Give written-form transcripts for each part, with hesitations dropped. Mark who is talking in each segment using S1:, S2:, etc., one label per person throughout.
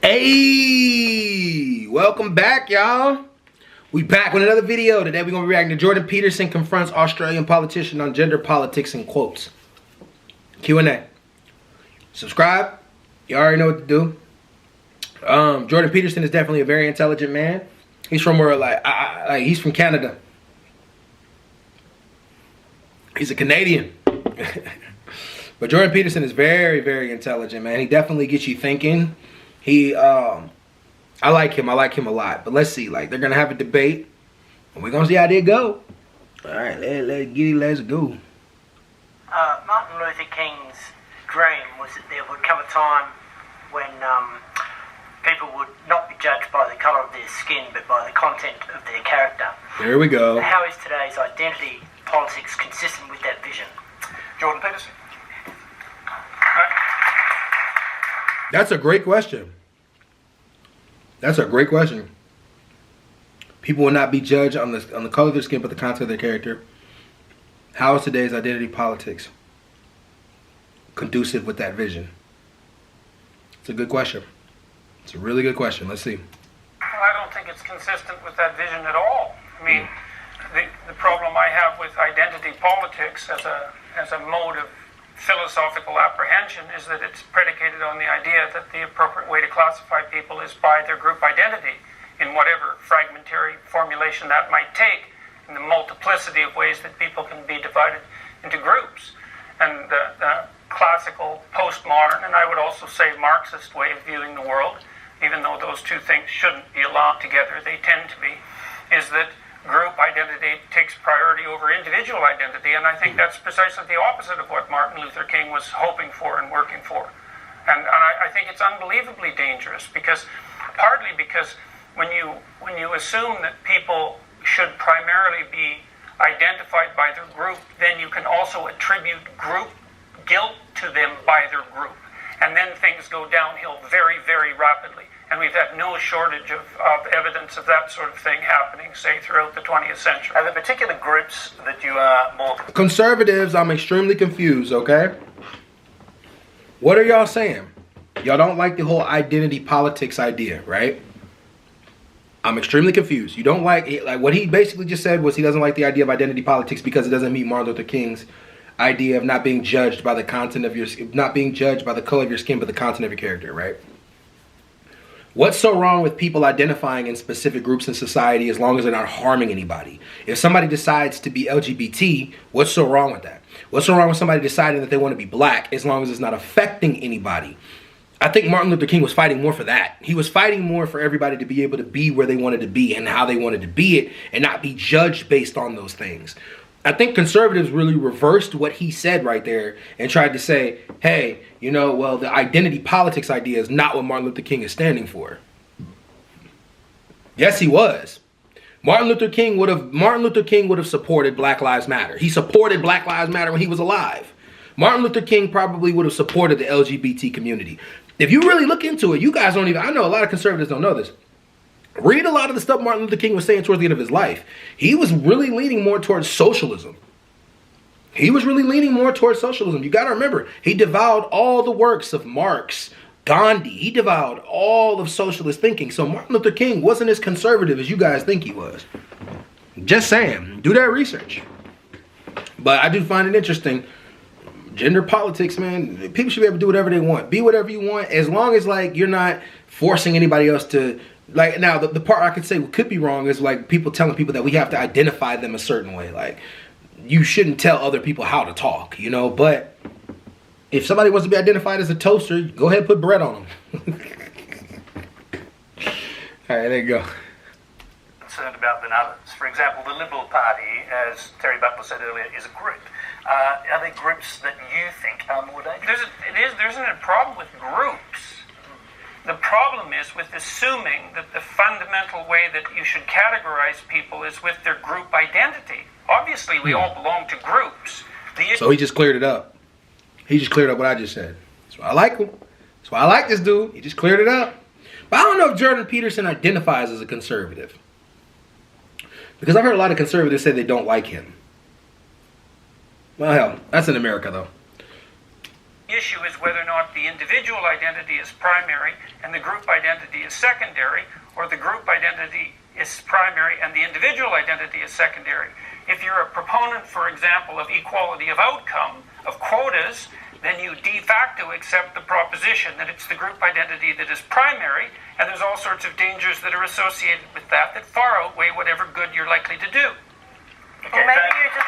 S1: Hey, welcome back, y'all. We back with another video. Today we're gonna be reacting to Jordan Peterson confronts Australian politician on gender politics and quotes. Q&A. Subscribe. You already know what to do. Jordan Peterson is definitely a very intelligent man. He's from where he's from Canada. He's a Canadian. But Jordan Peterson is very, very intelligent, man. He definitely gets you thinking. I like him. I like him a lot. But let's see. They're going to have a debate. And we're going to see how they go. All right, let's go.
S2: Martin Luther King's dream was that there would come a time when people would not be judged by the colour of their skin, but by the content of their character.
S1: There we go.
S2: How is today's identity politics consistent with that vision?
S3: Jordan Peterson.
S1: That's a great question. That's a great question. People will not be judged on the color of their skin, but the content of their character. How is today's identity politics conducive with that vision? It's a good question. It's a really good question. Let's see.
S3: Well, I don't think it's consistent with that vision at all. I mean, the problem I have with identity politics as a mode of philosophical apprehension is that it's predicated on the idea that the appropriate way to classify people is by their group identity, in whatever fragmentary formulation that might take, in the multiplicity of ways that people can be divided into groups. And the classical postmodern, and I would also say Marxist way of viewing the world, even though those two things shouldn't be allowed together, they tend to be, is that group identity takes priority over individual identity, and I think that's precisely the opposite of what Martin Luther King was hoping for and working for. And I think it's unbelievably dangerous, partly because when you assume that people should primarily be identified by their group, then you can also attribute group guilt to them by their group. And then things go downhill very, very rapidly. And we've had no shortage of evidence of that sort of thing happening, say, throughout the 20th century.
S4: Are there particular groups that you are more...
S1: Conservatives, I'm extremely confused, okay? What are y'all saying? Y'all don't like the whole identity politics idea, right? I'm extremely confused. You don't like what he basically just said was he doesn't like the idea of identity politics because it doesn't meet Martin Luther King's idea of not being judged by the content of your... not being judged by the color of your skin, but the content of your character, right? What's so wrong with people identifying in specific groups in society as long as they're not harming anybody? If somebody decides to be LGBT, what's so wrong with that? What's so wrong with somebody deciding that they want to be black as long as it's not affecting anybody? I think Martin Luther King was fighting more for that. He was fighting more for everybody to be able to be where they wanted to be and how they wanted to be it and not be judged based on those things. I think conservatives really reversed what he said right there and tried to say, hey, the identity politics idea is not what Martin Luther King is standing for. Yes, he was. Martin Luther King would have supported Black Lives Matter. He supported Black Lives Matter when he was alive. Martin Luther King probably would have supported the LGBT community. If you really look into it, you guys don't even, I know a lot of conservatives don't know this. Read a lot of the stuff Martin Luther King was saying towards the end of his life. He was really leaning more towards socialism. You got to remember, he devoured all the works of Marx, Gandhi. He devoured all of socialist thinking. So Martin Luther King wasn't as conservative as you guys think he was. Just saying. Do that research. But I do find it interesting. Gender politics, man. People should be able to do whatever they want. Be whatever you want. As long as you're not forcing anybody else to... now, the part I could say could be wrong is people telling people that we have to identify them a certain way. You shouldn't tell other people how to talk, but if somebody wants to be identified as a toaster, go ahead and put bread on them. All right, there you go.
S4: Concerned about than others. For example, the Liberal Party, as Terry Butler said earlier, is a group. Are there groups that you think are more dangerous?
S3: There isn't a problem with groups. The problem is with assuming that the fundamental way that you should categorize people is with their group identity. Obviously, we all belong to groups.
S1: So he just cleared it up. He just cleared up what I just said. That's why I like him. That's why I like this dude. He just cleared it up. But I don't know if Jordan Peterson identifies as a conservative. Because I've heard a lot of conservatives say they don't like him. Well, hell, that's in America, though.
S3: issue is whether or not the individual identity is primary and the group identity is secondary, or the group identity is primary and the individual identity is secondary. If you're a proponent, for example, of equality of outcome, of quotas, then you de facto accept the proposition that it's the group identity that is primary, and there's all sorts of dangers that are associated with that that far outweigh whatever good you're likely to do.
S5: Well, maybe you just...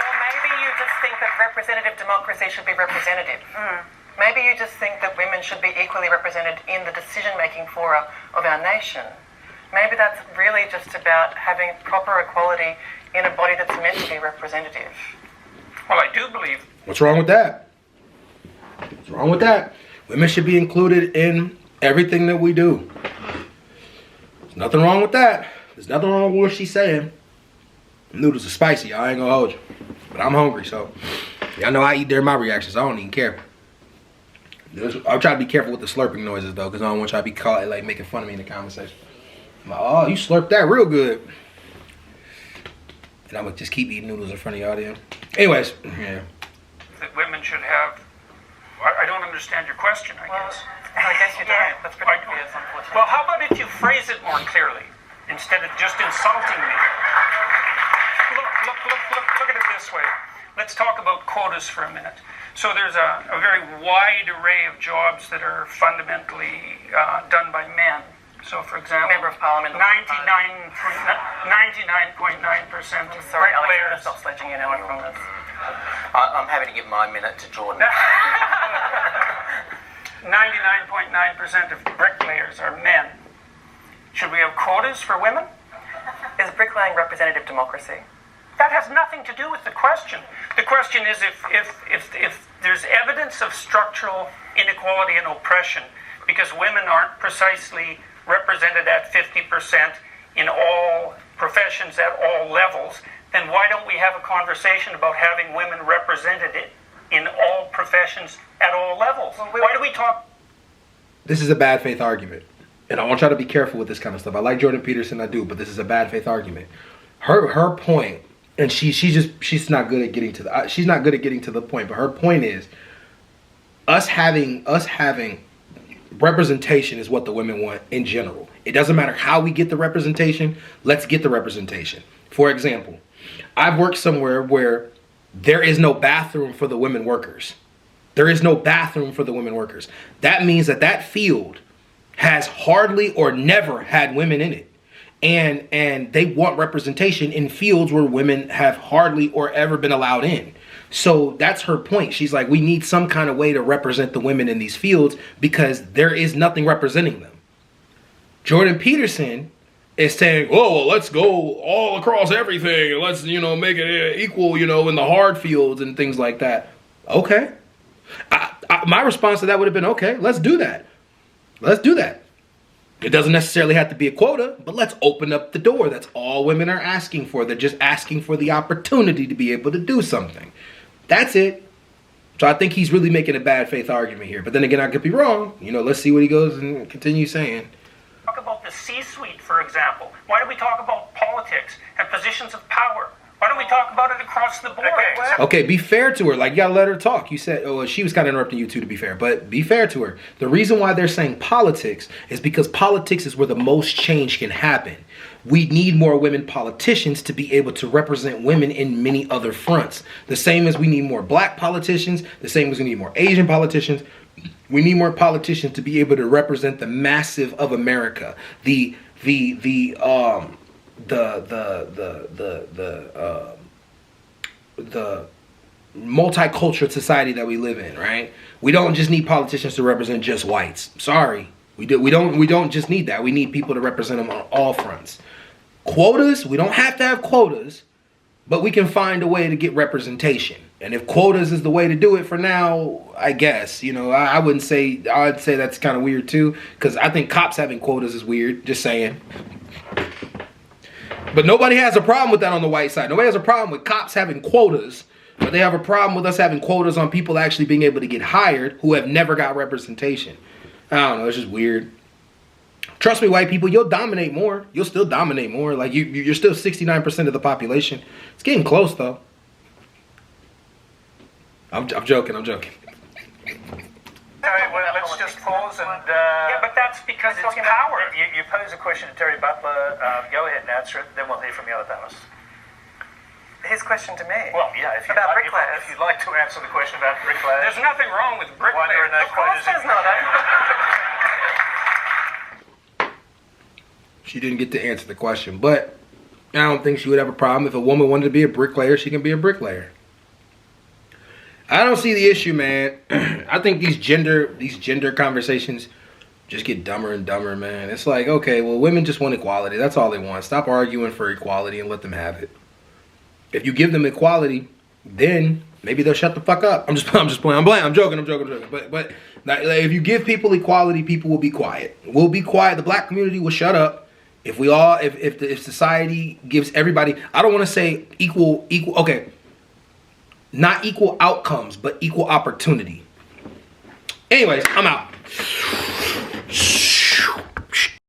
S5: Or maybe you just think that representative democracy should be representative. Maybe you just think that women should be equally represented in the decision-making fora of our nation. Maybe that's really just about having proper equality in a body that's meant to be representative.
S3: Well, I do believe...
S1: What's wrong with that? What's wrong with that? Women should be included in everything that we do. There's nothing wrong with that. There's nothing wrong with what she's saying. Noodles are spicy, I ain't gonna hold you. But I'm hungry, so y'all know I eat during my reactions. I don't even care. I'll try to be careful with the slurping noises though, because I don't want y'all to be caught like making fun of me in the conversation. I'm like, oh, you slurped that real good. And I'm gonna just keep eating noodles in front of y'all then. Anyways, yeah.
S3: That women should have... I don't understand your question, I guess.
S5: I guess you don't. That's pretty obvious, unfortunately.
S3: Well, how about if you phrase it more clearly, instead of just insulting me? Look at it this way. Let's talk about quotas for a minute. So there's a very wide array of jobs that are fundamentally done by men. So, for example,
S5: Member of Parliament.
S3: 99.9% of
S5: Sorry, Alex, I'm
S3: bricklayers.
S5: going to stop sledging you now from this.
S6: I'm happy to give my minute to Jordan.
S3: 99.9% of bricklayers are men. Should we have quotas for women?
S5: Is bricklaying representative democracy?
S3: That has nothing to do with the question. The question is if there's evidence of structural inequality and oppression because women aren't precisely represented at 50% in all professions at all levels, then why don't we have a conversation about having women represented in all professions at all levels? Why do we talk?
S1: This is a bad faith argument. And I want y'all to be careful with this kind of stuff. I like Jordan Peterson, I do, but this is a bad faith argument. Her point, and she's not good at getting to the point, but her point is us having representation is what the women want in general. It doesn't matter how we get the representation, let's get the representation. For example, I've worked somewhere where there is no bathroom for the women workers. There is no bathroom for the women workers. That means that field has hardly or never had women in it. And they want representation in fields where women have hardly or ever been allowed in. So that's her point. She's like, we need some kind of way to represent the women in these fields because there is nothing representing them. Jordan Peterson is saying, oh, well, let's go all across everything and let's, make it equal, in the hard fields and things like that. Okay. My response to that would have been, okay, let's do that. Let's do that. It doesn't necessarily have to be a quota, but let's open up the door. That's all women are asking for. They're just asking for the opportunity to be able to do something. That's it. So I think he's really making a bad faith argument here. But then again, I could be wrong. Let's see what he goes and continue saying.
S3: Talk about the C-suite, for example. Why do we talk about politics and positions of power? Why don't we talk about it across the board?
S1: Okay, be fair to her. Like, you gotta let her talk. You said, she was kind of interrupting you too, to be fair. But be fair to her. The reason why they're saying politics is because politics is where the most change can happen. We need more women politicians to be able to represent women in many other fronts. The same as we need more black politicians. The same as we need more Asian politicians. We need more politicians to be able to represent the massive of America. The multicultural society that we live in, right? We don't just need politicians to represent just whites. Sorry. We don't just need that. We need people to represent them on all fronts. Quotas, we don't have to have quotas, but we can find a way to get representation. And if quotas is the way to do it for now, I guess, I would say that's kind of weird too, because I think cops having quotas is weird, just saying. But nobody has a problem with that on the white side. Nobody has a problem with cops having quotas, but they have a problem with us having quotas on people actually being able to get hired who have never got representation. I don't know, it's just weird. Trust me, white people, you'll dominate more. You'll still dominate more. Like you're still 69% of the population. It's getting close though. I'm joking.
S4: All right, well, let's just pause and...
S3: Yeah, but that's because it's power.
S4: You pose a question to Terry Butler. Go ahead and answer it. Then we'll hear from the other panelists.
S5: His question to me.
S4: Well, yeah, if you'd like to answer the question about bricklayers.
S3: There's nothing wrong with
S4: Why there are
S3: bricklayers.
S4: no
S5: Of course
S4: quotas
S5: there's not.
S1: She didn't get to answer the question, but I don't think she would have a problem if a woman wanted to be a bricklayer. She can be a bricklayer. I don't see the issue, man. I think these gender conversations just get dumber and dumber, man. It's like, okay, well, women just want equality. That's all they want. Stop arguing for equality and let them have it. If you give them equality, then maybe they'll shut the fuck up. I'm just playing. I'm joking. But like, if you give people equality, people will be quiet. We'll be quiet. The black community will shut up. If society gives everybody, I don't want to say equal, okay, not equal outcomes, but equal opportunity. Anyways, I'm out.